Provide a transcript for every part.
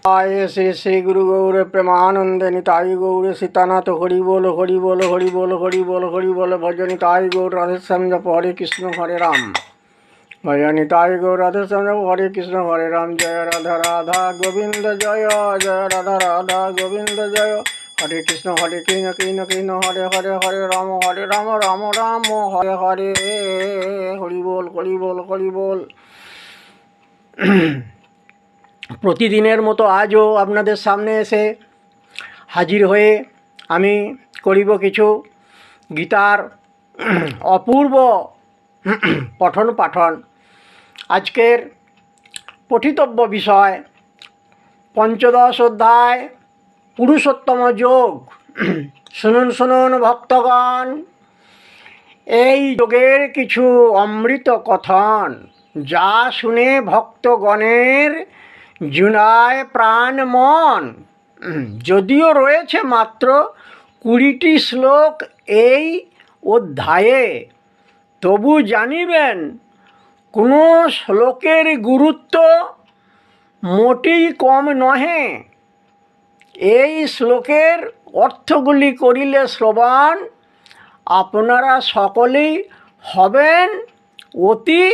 आये श्री श्री गुरु गौर प्रेमानंद निताई गौर सीतानाथ हरि बोल हरि बोल हरि बोल हरि बोल हरि बोल भज निताई गौर राधे श्याम जप हरे कृष्ण हरे राम भज निताई गौर राधे श्याम जप हरे कृष्ण हरे राम जय राधा राधा गोविंद जय जय राधा राधा गोविंद जय हरे कृष्ण कृष्ण हरे हरे हरे राम राम राम हरे हरे हरि बोल हरि बोल हरि बोल। প্রতিদিনের মতো আজও আপনাদের সামনে এসে হাজির হয়ে আমি করিব কিছু গীতার অপূর্ব পঠন পাঠন। আজকের পঠিতব্য বিষয় পঞ্চদশ অধ্যায় পুরুষোত্তম যোগ। শুনুন শুনুন ভক্তগণ, এই যোগের কিছু অমৃত কথন, যা শুনে ভক্তগণের জুনায় প্রাণ মন। যদিও রয়েছে মাত্র 20টি শ্লোক এই অধ্যায়ে, তবু জানিবেন কোনো শ্লোকের গুরুত্ব মোটেই কম নহে। এই শ্লোকের অর্থগুলি করিলে শ্রবণ আপনারা সকলেই হবেন অতি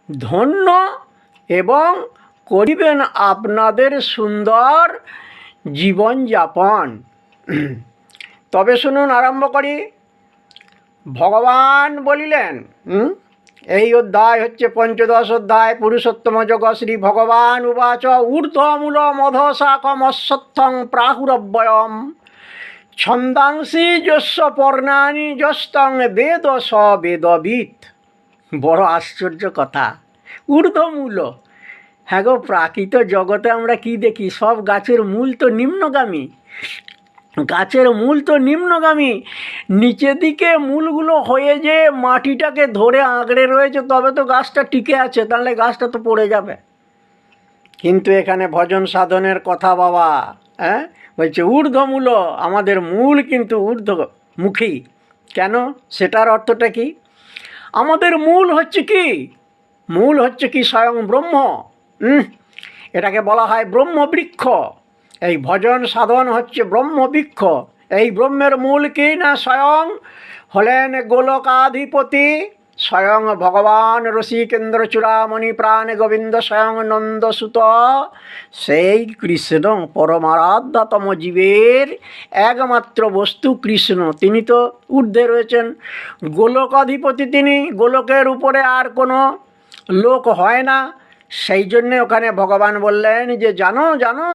ধন্য এবং করিবেন আপনাদের সুন্দর জীবনযাপন। তবে শুনুন, আরম্ভ করি। ভগবান বলিলেন, এই অধ্যায় হচ্ছে পঞ্চদশ অধ্যায় পুরুষোত্তম যোগ। শ্রী ভগবান উবাচ ঊর্ধ্বমূল মধশাখম অশ্বত্থং প্রাহুরব্যয়ম ছন্দাংসি যস্য পর্ণানি যস্তং বেদ স বেদবিৎ। বড় আশ্চর্য কথা, ঊর্ধ্বমূল। হ্যাঁ গো, প্রাকৃত জগতে আমরা কি দেখি? সব গাছের মূল তো নিম্নগামী। গাছের মূল তো নিম্নগামী, নিচের দিকে মূলগুলো হয়ে যে মাটিটাকে ধরে আঁকড়ে রয়েছে, তবে তো গাছটা টিকে আছে, তাহলে গাছটা তো পড়ে যাবে। কিন্তু এখানে ভজন সাধনের কথা বাবা, বলছে ঊর্ধ্বমূল। আমাদের মূল কিন্তু ঊর্ধ্বমুখী। কেন? সেটার অর্থটা কি? আমাদের মূল হচ্ছে কি? মূল হচ্ছে কি? স্বয়ং ব্রহ্ম। এটাকে বলা হয় ব্রহ্মবৃক্ষ। এই ভজন সাধন হচ্ছে ব্রহ্মবৃক্ষ। এই ব্রহ্মের মূল কি না? স্বয়ং হলেন গোলকাধিপতি, স্বয়ং ভগবান রসিকেন্দ্র চূড়ামণি প্রাণ গোবিন্দ, স্বয়ং নন্দসুত। সেই কৃষ্ণ পরমারাধ্যতম জীবের একমাত্র বস্তু কৃষ্ণ। তিনি তো ঊর্ধ্বে রয়েছেন, গোলকাধিপতি তিনি। গোলকের উপরে আর কোনো লোক হয় না। সেই জন্যে ওখানে ভগবান বললেন যে জানো জানো